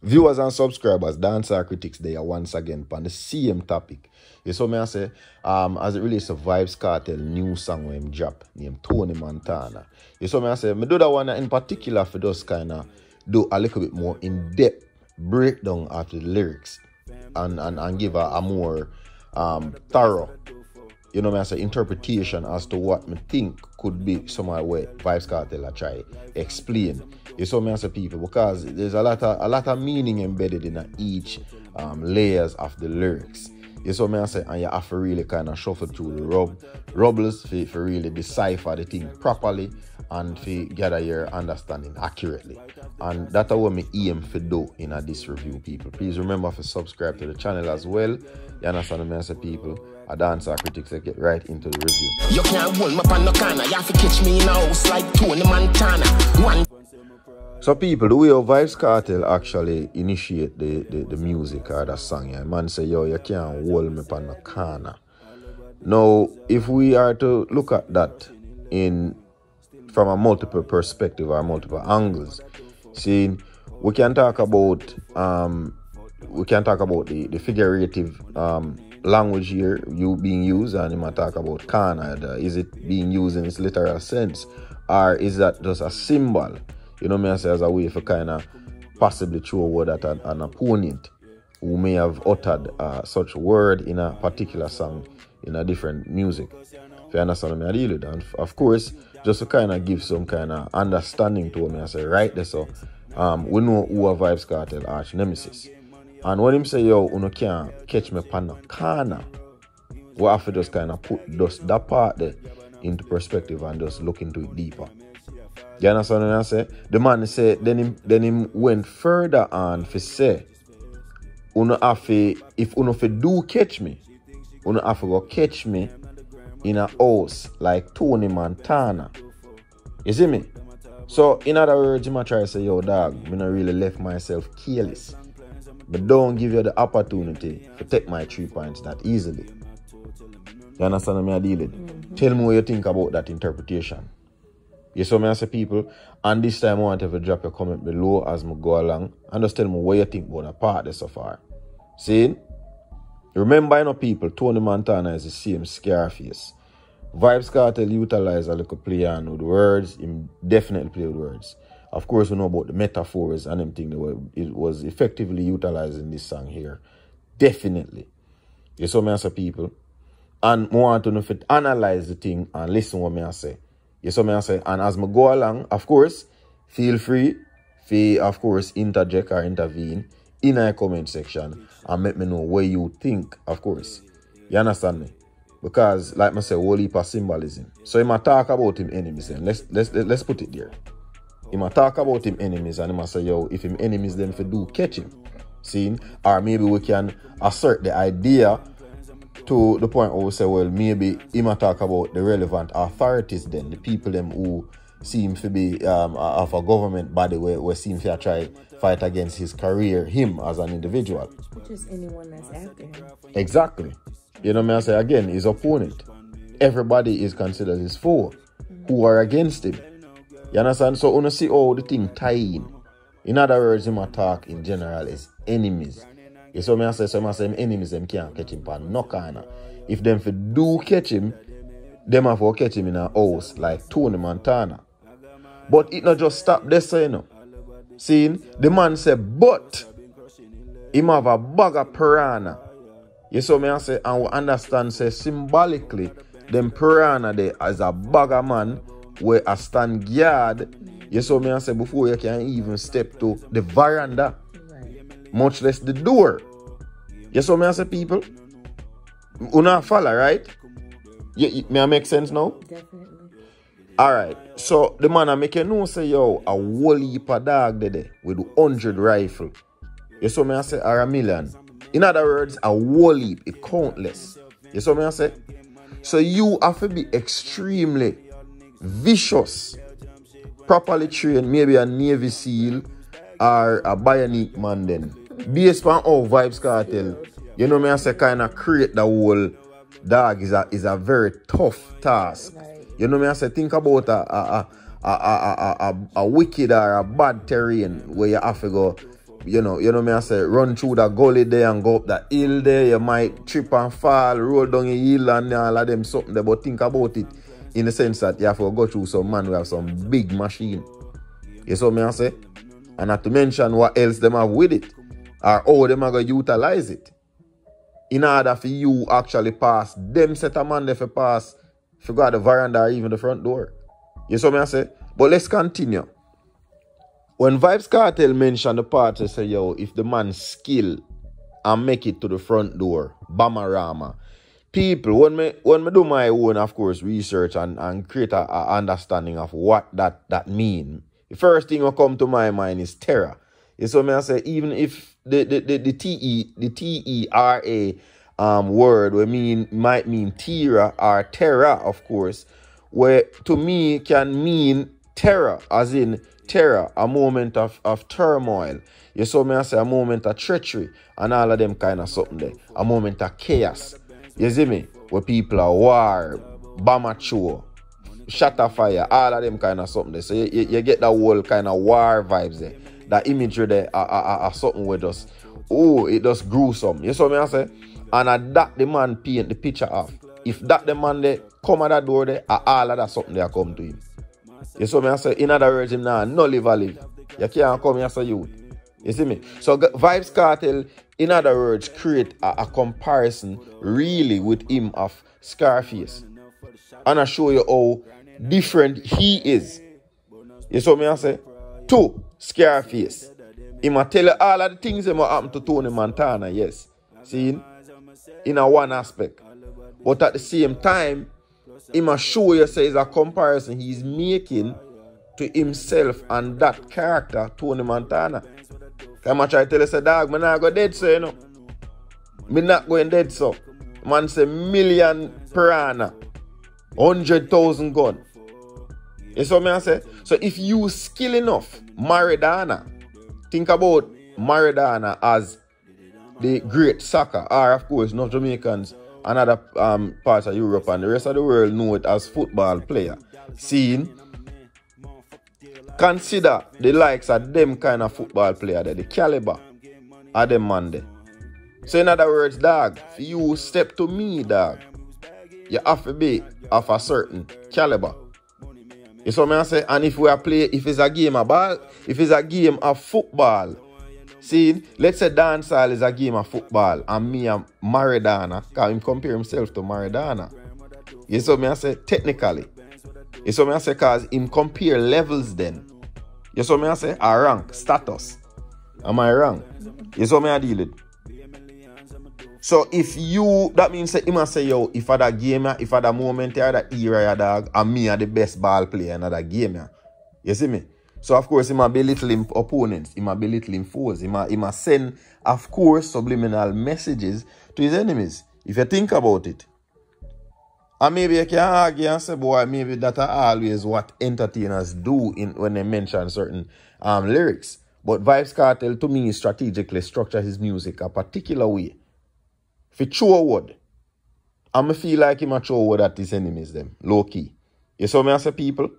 Viewers and subscribers, Dancer Critics, they are once again on the same topic. You saw me I say, as it relates to Vybz Kartel new song when him drop, named Tony Montana. You saw me I say, me do that one in particular for those kind of do a little bit more in-depth breakdown of the lyrics and give a more thorough, you know me I say, interpretation as to what me think could be some way Vybz Kartel I try explain. You saw me as a people because there's a lot of meaning embedded in each layers of the lyrics. You saw me as say, and you have to really kind of shuffle through the rubbles for really decipher the thing properly and to gather your understanding accurately. And that's what me aim for do in this review, people. Please remember to subscribe to the channel as well. You understand me as a people. A Dancer Critics, I get right into the review. You can't hold me on no corner. You have to catch me in a house like Tony Montana. So people, the way how Vybz Kartel actually initiate the music or the song, yeah, man say, yo, you can't hold me on the corner. Now, if we are to look at that from a multiple perspective or multiple angles, see, we can talk about the figurative language here being used, and you might talk about corner. Is it being used in its literal sense, or is that just a symbol? You know me I say, as a way for kind of possibly throw a word at an opponent who may have uttered such word in a particular song in a different music. If you understand me I deal with that. And of course, just to kind of give some kind of understanding to me I say, right there, so we know who a Vybz Kartel arch nemesis. And when him say, yo, you can't catch me pan the corner, we have to just kind of put just that part there into perspective and just look into it deeper. You understand what I say? The man said, then him went further on to say, if uno do catch me, uno have to go catch me in a house like Tony Montana. You see me? So in other words, I try to say, yo dog, I not really left myself careless. But don't give you the opportunity to take my 3 points that easily. You understand what I deal with? Tell me what you think about that interpretation. You saw me as a people, and this time I want you to drop your comment below as I go along and just tell me what you think about the part there so far. See? Remember, you know, people, Tony Montana is the same Scarface. Vybz Kartel utilize a little play on with words. He definitely play with words. Of course, we know about the metaphors and them thing that it was effectively utilized in this song here. Definitely. You saw me as a people. And I want to know if it analyze the thing and listen what I say. You saw me I say, and as I go along, of course, feel free to, of course, interject or intervene in a comment section and let me know what you think, of course. You understand me? Because, like I say, whole heap of symbolism. So, he might talk about him enemies, then let's put it there. He might talk about him enemies, and he might say, yo, if him enemies, then if do catch him. See? Or maybe we can assert the idea to the point where we say, well, maybe he might talk about the relevant authorities then, the people them who seem to be of a government body where seem to try fight against his career, him as an individual. Just anyone that's after him. Exactly. You know what I say, again, his opponent. Everybody is considered his foe who are against him. You understand? So, you see how the thing tie in. In other words, him attack in general is enemies. You see what I say? So, I say enemies them can't catch him on no corner. If them do catch him, them have to catch him in a house like Tony Montana. But it not just stop there, so you know. Seeing the man say, but him have a bag of piranha. You see what I say? And we understand, say, symbolically, them piranha there as a bag of man where a stand guard. You see what I say? Before you can even step to the veranda, much less the door. You see what I say, people? You not follow, right? May I make sense now? Definitely. Alright, so the man I make you know say, yo, a whole heap of dog there with 100 rifle. You saw me I say, or 1,000,000. In other words, a whole heap, it countless. You saw me I say? So you have to be extremely vicious, properly trained, maybe a Navy SEAL or a bionic man then. Based on how Vybz Kartel, you know me I say, kind of create the whole dog is a very tough task. You know me I say, think about a wicked or a bad terrain where you have to go you know me I say, run through that gully there and go up that hill there. You might trip and fall, roll down a hill and all of them something there. But think about it in the sense that you have to go through some man who have some big machine. You see me I say? And not to mention what else them have with it. Or how them are going to utilize it. In order for you actually pass them set of man there for pass, if you go at the veranda or even the front door. You see me I say? But let's continue. When Vybz Kartel mentioned the part, they say, yo, if the man skill and make it to the front door, Bamarama. People, when me do my own, of course, research and create a understanding of what that mean, the first thing that come to my mind is terror. You see me I say, even if the TERA word might mean terror or terror, of course, where to me can mean terror, as in terror, a moment of turmoil. You saw me I say a moment of treachery and all of them kind of something there. A moment of chaos. You see me? Where people are war, bomb shatter fire, all of them kind of something there. So you get that whole kind of war vibes there. That imagery there are something with us. Oh, it just gruesome. You saw me I say? And at that the man paint the picture of. If that the man there come at that door there, all of that something there come to him. You see me I say? In other words, him now no live. You can't come here as a youth. You see me? So Vybz Kartel, in other words, create a comparison really with him of Scarface. And I show you how different he is. You see me I say? To Scarface. He might tell you all of the things that happen to Tony Montana, yes. See? In a one aspect. But at the same time, he must show you say it's a comparison he's making to himself and that character, Tony Montana. Come and try to tell you, say, dog, I'm not going dead, so, you know. I'm not going dead, so. Man say, million piranha, 100,000 gun. You see what I say? So if you skill enough, Maradona, think about Maradona as the great soccer, or of course, not Jamaicans, and other parts of Europe and the rest of the world know it as football player. Seeing, consider the likes of them kind of football player there, the caliber of them man there. So in other words, dog, if you step to me, dog, you have to be of a certain caliber. You see what I say? And if we are play, if it's a game of ball, if it's a game of football, see, let's say dancehall is a game of football and me and Maradona, because him compare himself to Maradona. You see what I say? Technically. You see what I say? Because him compare levels then. You see what I say? A rank, status. Am I wrong? You see what I deal with? So if you, that means say, he must say, yo, if I that game, if I that moment, or that era, dog, and me are the best ball player in that game. You see me? So of course, he might belittle him opponents, he might belittle him foes, he might send, of course, subliminal messages to his enemies. If you think about it. And maybe you can argue and say, boy, maybe that's always what entertainers do when they mention certain lyrics. But Vybz Kartel, to me, strategically structure his music a particular way. If he throw a word, I feel like he might throw a word at his enemies, them, low key. You saw me as a people?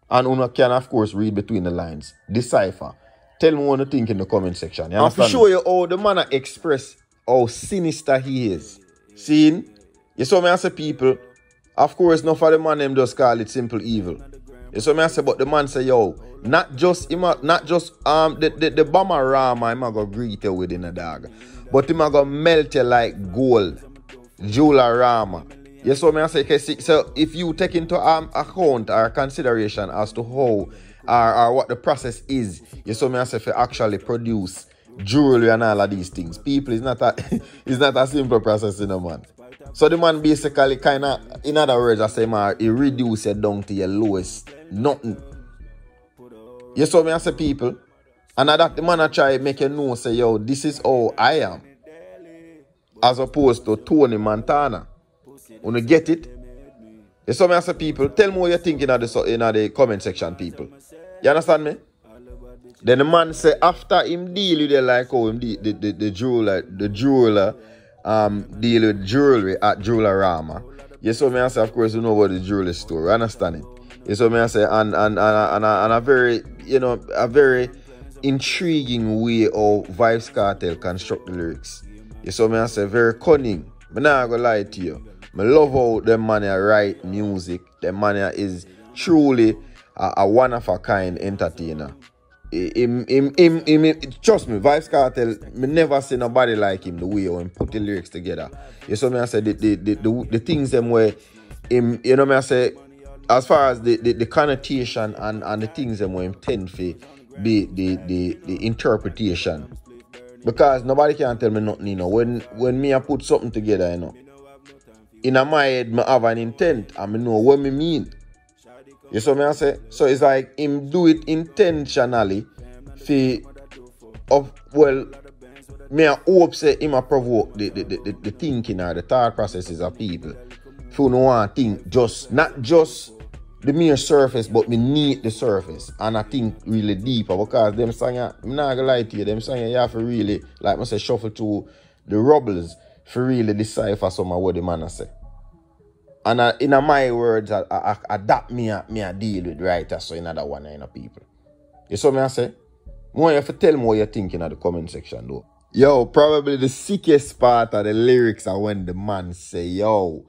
And you can, of course, read between the lines. Decipher. Tell me what you think in the comment section. You understand? I'll show you how the man express how sinister he is. Seeing? You saw me as a people? Of course, not for the man them just call it simple evil. You saw me as a, but the man say, yo, not just the bomber rama I'm gonna greet you within a dog. But him gonna melt you like gold. Jula rama. You saw me I say, so if you take into account or consideration as to how or what the process is, you saw me I say, if you actually produce jewelry and all of these things, people, it's not a simple process, you know, man. So the man basically kind of, in other words, I say, man, he reduce it down to your lowest nothing. You saw me I say, people, and that the man I try to make you know, say, yo, this is how I am, as opposed to Tony Montana. When you get it, you saw me as a people, tell me what you think in the comment section, people. You understand me? Then the man say after him deal with it like how him the jeweler deal with jewelry at Jewelorama. You saw me I say, of course, you know about the jewelry store, understand it? You saw me I say, and a very, you know, a very intriguing way how Vybz Kartel construct the lyrics. You saw me I say very cunning. I'm not gonna lie to you. I love how them man write music. Them man is truly a one of a kind entertainer. Trust me, Vybz Kartel, me never see nobody like him the way how he put the lyrics together. You saw me I say the things them where him, you know me I say, as far as the connotation and the things them where him tend for the interpretation. Because nobody can tell me nothing, you know. When me I put something together, you know, in my head, I have an intent and I know what me mean. You see what I say? So it's like him do it intentionally me I hope say him a provoke the thinking or the thought processes of people. If you don't want to think not just the mere surface, but me need the surface. And I think really deeper because them songs, I'm not gonna lie to you, them songs you have to really, like I say, shuffle to the rubbles for really decipher some of what the man say. And in my words, I adapt me a deal with writers, so another one of people. You see what I say? More you have to tell me what you're thinking in the comment section though. Yo, probably the sickest part of the lyrics are when the man say, yo,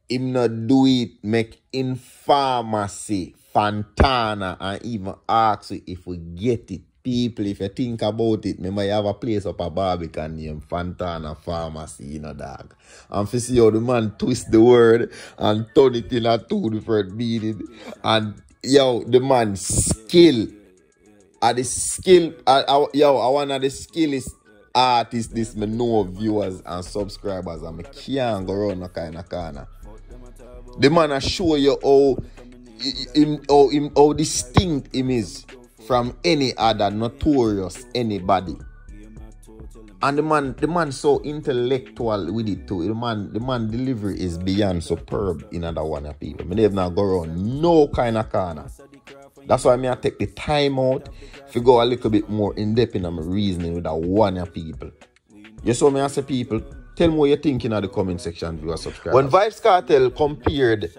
him not do it, make in pharmacy, Fantana, and even ask you if we get it. People, if you think about it, remember you have a place up a Barbican named Fantana Pharmacy, you know, dog. And to see how the man twist the word and turn it in a two different meaning. And, yo, the man skill. I want the skillest artist, this me know viewers and subscribers, and me can't go around no kind of corner. The man show you how distinct him is from any other notorious anybody. And the man so intellectual with it too. The man delivery is beyond superb in other one of people. Me never not go around no kind of corner. That's why I take the time out to go a little bit more in depth in my reasoning with that one of people. You saw me as a people. Tell me what you're thinking in the comment section, viewer, subscribe. When Vybz Kartel compared,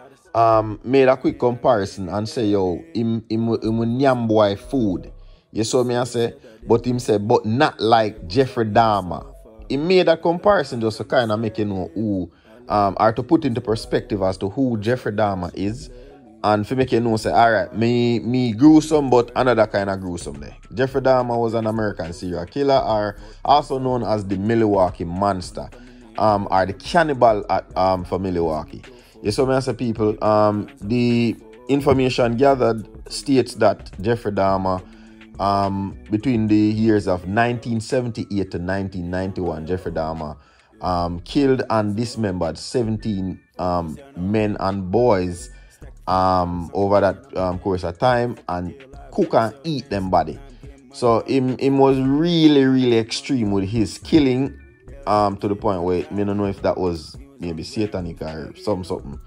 made a quick comparison and say, yo, him nyam boy food. You saw me I say, but him say, but not like Jeffrey Dahmer. He made a comparison just to kind of make you know who, or to put into perspective as to who Jeffrey Dahmer is. And for make you know, say, alright, me gruesome, but another kind of gruesome there. Jeffrey Dahmer was an American serial killer, or also known as the Milwaukee Monster, or the cannibal for Milwaukee. Yes, so many people, the information gathered states that Jeffrey Dahmer, between the years of 1978 to 1991, Jeffrey Dahmer killed and dismembered 17 men and boys over that course of time, and cook and eat them body. So him was really extreme with his killing, to the point where I don't know if that was maybe satanic or something,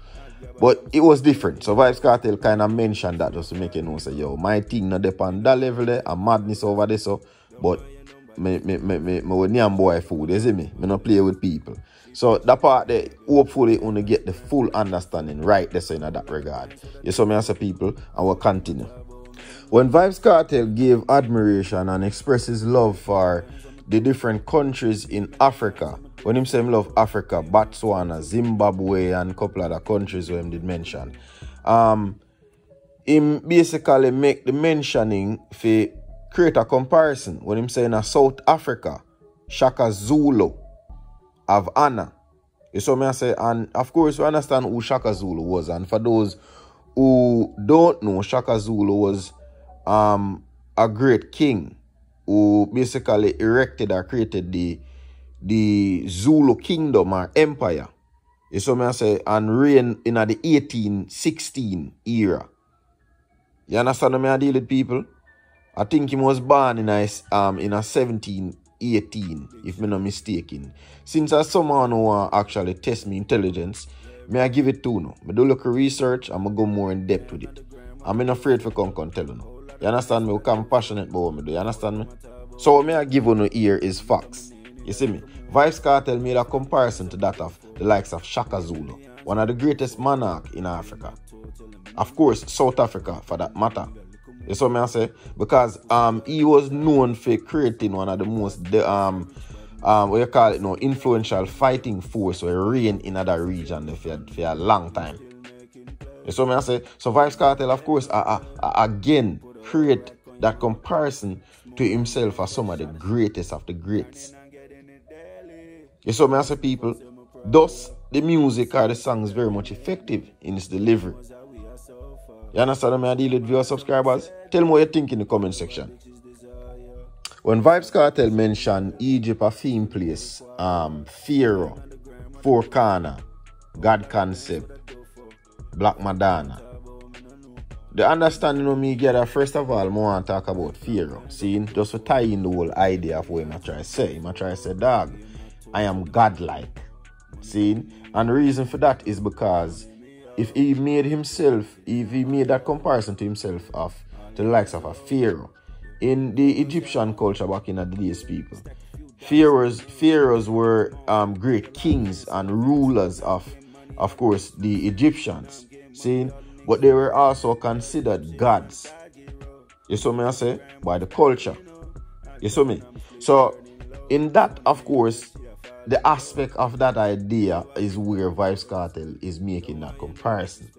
but it was different. So Vybz Kartel kind of mentioned that just to make you know, say, yo, my thing not depend that level there, a madness over there, so, but me with nyam boy food, you see me? Me not play with people. So that part there, hopefully only get the full understanding right there, so in that regard. You saw me as a people, and we'll continue. When Vybz Kartel gave admiration and expressed his love for the different countries in Africa, when him say him love Africa, Botswana, Zimbabwe, and a couple other countries where him did mention, him basically make the mentioning for create a comparison. When him say in South Africa, Shaka Zulu of Anna. You saw me I say, and of course we understand who Shaka Zulu was, and for those who don't know, Shaka Zulu was a great king who basically erected or created the Zulu kingdom or empire. You saw me I say, and reigned in the 1816 era. You understand what I deal with, people? I think he was born in a 1718, if I'm not mistaken. Since as someone who actually test me intelligence, may I give it to you. I do look at research, I'm going to go more in depth with it. I'm not afraid to come and tell you. You understand me? I'm passionate about what I do. You understand me? So what I give you here is facts. You see me? Vybz Kartel made a comparison to that of the likes of Shaka Zulu, one of the greatest monarchs in Africa. Of course, South Africa for that matter. You saw me I say? Because he was known for creating one of the most what you call it now, influential fighting force where reign in other region for a long time. You saw me I say? So Vybz Kartel, of course, again create that comparison to himself as some of the greatest of the greats. You saw me I say, people? Thus, the music or the song is very much effective in its delivery. You understand me? I deal with viewer subscribers? Tell me what you think in the comment section. When Vybz Kartel mentioned Egypt a theme place, Pharaoh, Four Corner, God Concept, Black Madonna, the understanding of me get that first of all, I want to talk about Pharaoh. See, just to tie in the whole idea of what I try to say. I try to say, dog, I am godlike. See, and the reason for that is because if he made that comparison to himself to the likes of a Pharaoh, in the Egyptian culture back in the days, people, pharaohs were great kings and rulers of course, the Egyptians. See, but they were also considered gods. You saw me I say? By the culture. You saw me? So, in that, of course, the aspect of that idea is where Vybz Kartel is making that comparison.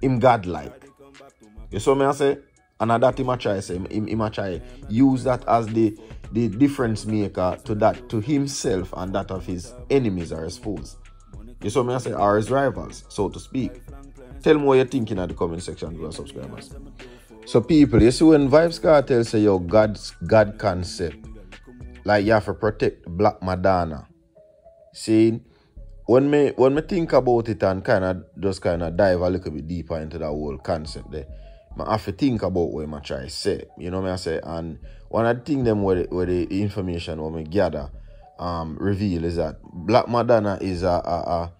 Him godlike. You saw me I say? And that him try say, him try use that as the difference maker to himself and that of his enemies or his foes. You saw me I say, or his rivals, so to speak. Tell me what you're thinking in the comment section to our subscribers. So people, you see when Vybz Kartel say yo God concept, like you have to protect Black Madonna. See, when me think about it and kind of dive a little bit deeper into that whole concept there, I have to think about what I try to say. You know what I say? And one of the things them where the information what I gather reveal is that Black Madonna is a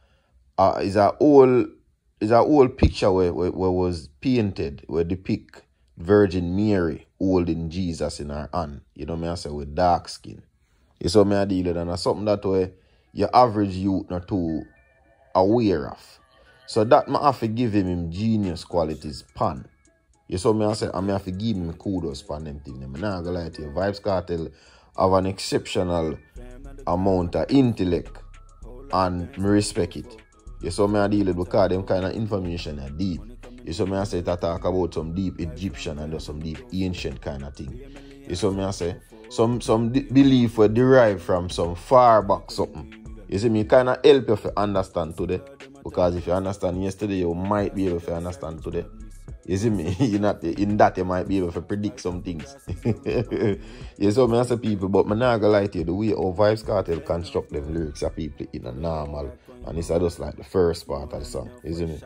old picture where was painted where depict Virgin Mary holding Jesus in her hand. You know what I say? With dark skin. You saw me I deal with, and that's something that way your average youth not too aware of. So that I have to give him genius qualities pan. You saw me I say I have to give him kudos pan them thing. I'm not gonna lie to you. Vybz Kartel have an exceptional amount of intellect and me respect it. You saw me I deal with because them kind of information are deep. You saw me I say to talk about some deep Egyptian and some deep ancient kind of thing. You saw me I say some belief were derived from some far back something. You see me kind of help you to understand today. Because if you understand yesterday, you might be able to understand today. You see me? In that you might be able to predict some things. You saw me as a people, but I'm not gonna lie to you, the way how Vybz Kartel construct them lyrics are people in a normal. And it's just like the first part of the song. You see me?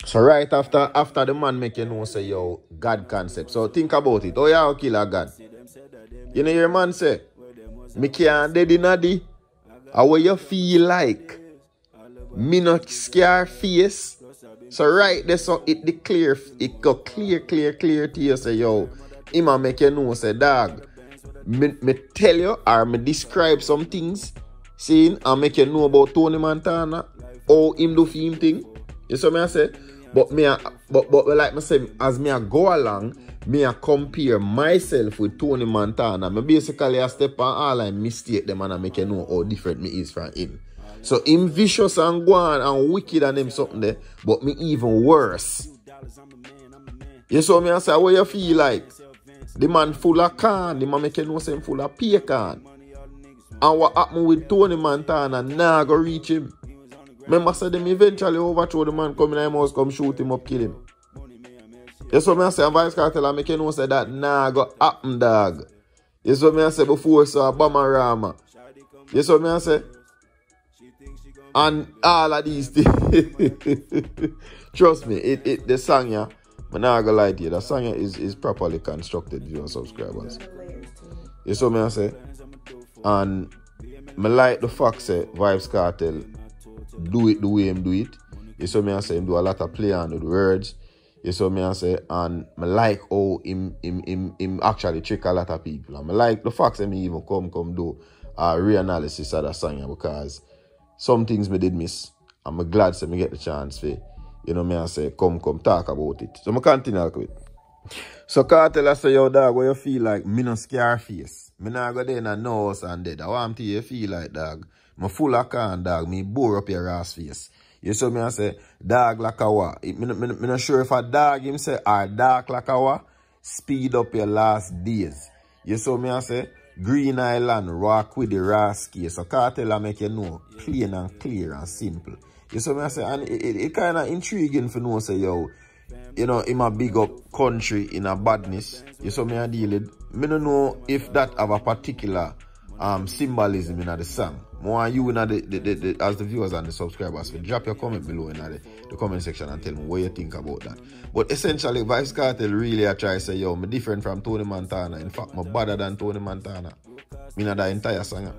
So right after the man make you know say yo God concept. So think about it. Oh yeah, I'll kill a God. You know your man say, me can't dead in a day. How will you feel like? Me not scare face. So right there, so it go clear to you say yo, I'ma make you know say dog. Me tell you or me describe some things, saying and make you know about Tony Montana, how him do for him thing. You see me I say? But like me say, as me I go along, me I compare myself with Tony Montana. Me basically I step on all I mistake them and I make you know how different me is from him. So him vicious and go on and wicked and him something there, but me even worse. You saw me I say, what you feel like? The man full of can, the man make you know say him full of pecan. And what happened with Tony Montana, nah go reach him. Remember say them eventually overthrow the man, come in the house, come shoot him up, kill him. You saw me I say, Vybz Kartel, I make you know say that nah go happen, dog. You saw me I say before so Bamarama. You saw me I say? And all of these things. Trust me, the song, yeah, I'm not gonna lie to you, the song is properly constructed, viewer subscribers. You saw me I say? And I like the fact say Vybz Kartel do it the way him do it. You saw me I say him do a lot of play on the words. You saw me I say, and I like how him actually trick a lot of people. And I like the fact that me even come do a reanalysis of that song because some things me did miss. And I'm glad that me get the chance to, you know me I say, come talk about it. So I continue with it. So Cartel I say, yo dog, what you feel like? Me no scare face. Me not go there in a nose and dead. I want to you feel like dog. Me full of can dog. Me bore up your ass face. You saw me I say, dog like a what? Me not sure if a dog him say, or dark like a what? Speed up your last days. You saw me I say, Green Island, rock with the rascal. So Cartel I make you know, plain and clear and simple. You saw me I say, and it kind of intriguing for know say, yo, you know, in a big up country in a badness. You saw me I deal with. Me don't know if that have a particular symbolism in the song. More you in the as the viewers and the subscribers, so drop your comment below in the comment section and tell me what you think about that. But essentially, Vybz Kartel really I try to say, yo, I'm different from Tony Montana. In fact, I'm better than Tony Montana. In the entire song.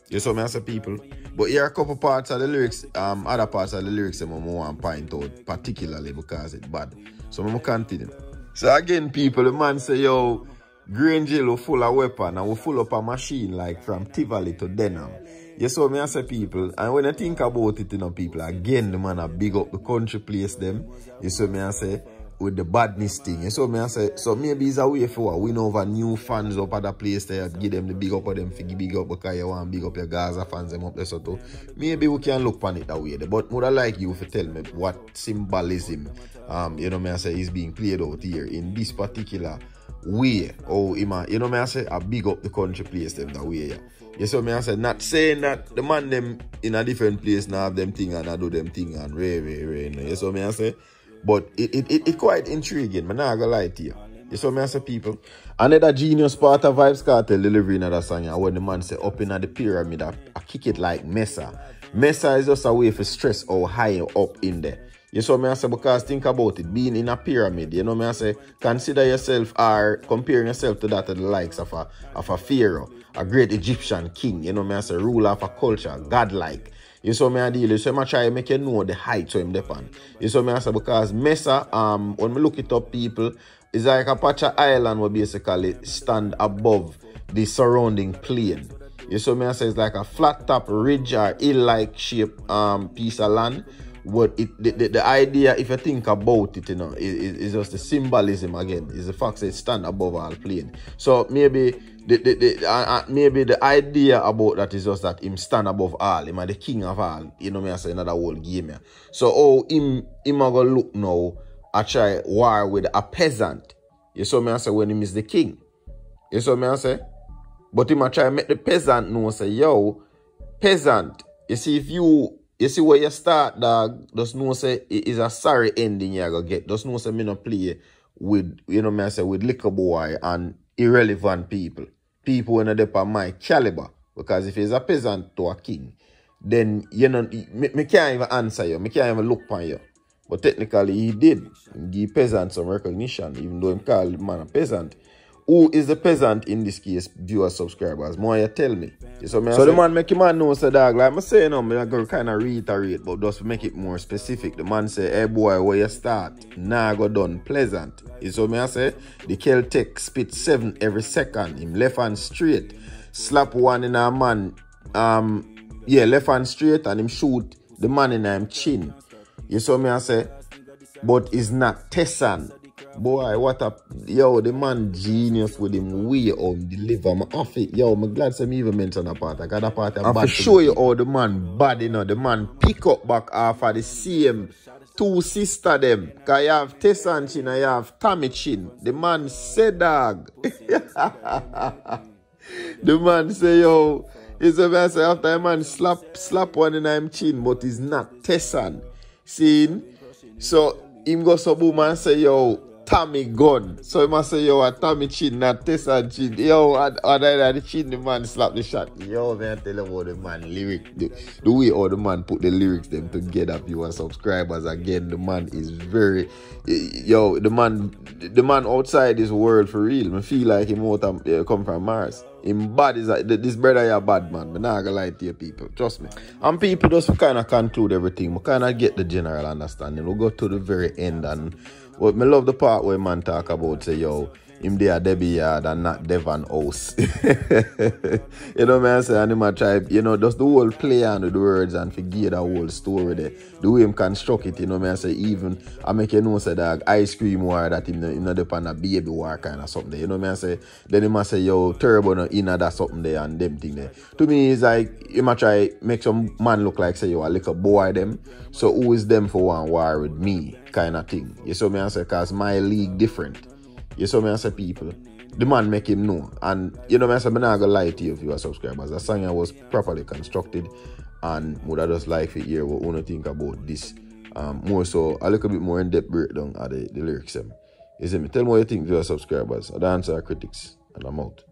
You saw me as a people. But here are a couple parts of the lyrics, other parts of the lyrics I want to point out, particularly because it's bad. So I'm going to continue. So again, people, the man say, yo, Green Jail full of weapon and we full up a machine like from Tivoli to Denham. You saw me as a people, and when I think about it, you know, people, again, the man a big up the country place them. You saw me I say, with the badness thing. You saw me I say, so maybe it's a way for win over new fans up at the place there, give them the big up of them, figure big up because you want big up your Gaza fans them up there so too. Maybe we can look on it that way. But would I like you to tell me what symbolism, you know me I say, is being played out here in this particular way. Or you know me I say, a big up the country place them that way. Yeah. You saw me I said, not saying that the man them in a different place now have them thing and I do them thing and ray. You saw me I say, but it quite intriguing. I'm not gonna lie to you. You saw me as a people. Another genius part of Vybz Kartel delivering another song when the man say up in the pyramid, I kick it like Mesa. Mesa is just a way for stress how high up in there. You saw me I say, because think about it, being in a pyramid, you know me I say, consider yourself or comparing yourself to that of the likes of a pharaoh, a great Egyptian king, you know me I say, ruler of a culture, godlike. You saw me I deal, you saw me I try to make you know the height to him depend. You saw me I say, because Mesa, when we look it up, people, it's like a patch of island will basically stand above the surrounding plain. You saw me I say, it's like a flat top ridge or hill-like shape piece of land. But the idea, if you think about it, you know, is just the symbolism again. Is the fact that it stand above all plane. So maybe the idea about that is just that him stand above all. Him are the king of all. You know me I say another whole game here. So oh him a go look now I try war with a peasant. You saw me I say when him is the king. You saw me I say? But him a try make the peasant know say, yo, peasant, you see if you see where you start, dog, just know say it is a sorry ending you're gonna get. Just know say me no play with, you know me I say, with liquor boy and irrelevant people. People when they're on my caliber. Because if he's a peasant to a king, then you know me can't even answer you. Me can't even look on you. But technically he did. He give peasant some recognition, even though he call the man a peasant. Who is the peasant in this case, viewers, subscribers? More you tell me. So the man make him man know, say dog, like I say, you know, I'm going to kind of reiterate, but just to make it more specific. The man say, hey boy, where you start? Nah, go done pleasant. You saw me I say, the Celtic spit 7 every second. Him left hand straight. Slap one in a man, left hand straight and him shoot the man in him chin. You saw me I say, but it's not Tessan. Boy, what a, yo, the man genius with him way on deliver. I'm off it. Yo, I'm glad some even mention that part. I got that part. I'm for show you how the man bad, you know. The man pick up back off of the same two sister them. Cause you have Tessan Chin and you have Tommy Chin. The man say dog. The man say, yo, it's a man say after a man slap one in him chin, but it's not Tessan. See? So him go so boom and say, yo, Tommy gun. So he must say, yo, a Tommy chin, not Tessan chin. Yo, and the chin, the man slap the shot. Yo, man, tell him about the man lyric. The way how the man put the lyrics them together, viewers, subscribers. Again, the man is very, yo, the man outside this world for real. I feel like him out come from Mars. Him bad is like, this brother is a bad man. But not gonna lie to you people. Trust me. And people just kind of conclude everything. We kind of get the general understanding. We'll go to the very end and but me love the part where man talk about say, yo, him there Debbie Yard and not Devon House. You know me I say, and him a try, you know, just the whole play on with the words and forget the whole story there. The way him construct it, you know me I say, even I make you know say dog ice cream war that him not depend on a baby war kind of something there. You know me I say, then him a say yo Turbo no inna that something there and them thing there. To me it's like him a try make some man look like say yo a little boy them. So who is them for one war with me kind of thing. You saw me I say cause my league different. You saw me I say people. The man make him know. And you know me I say I'm not gonna lie to you if you are subscribers. The song was properly constructed and would I just like to hear what you think about this. More so a little bit more in-depth breakdown of the lyrics. You see me? Tell me what you think if you are subscribers. I answer our critics and I'm out.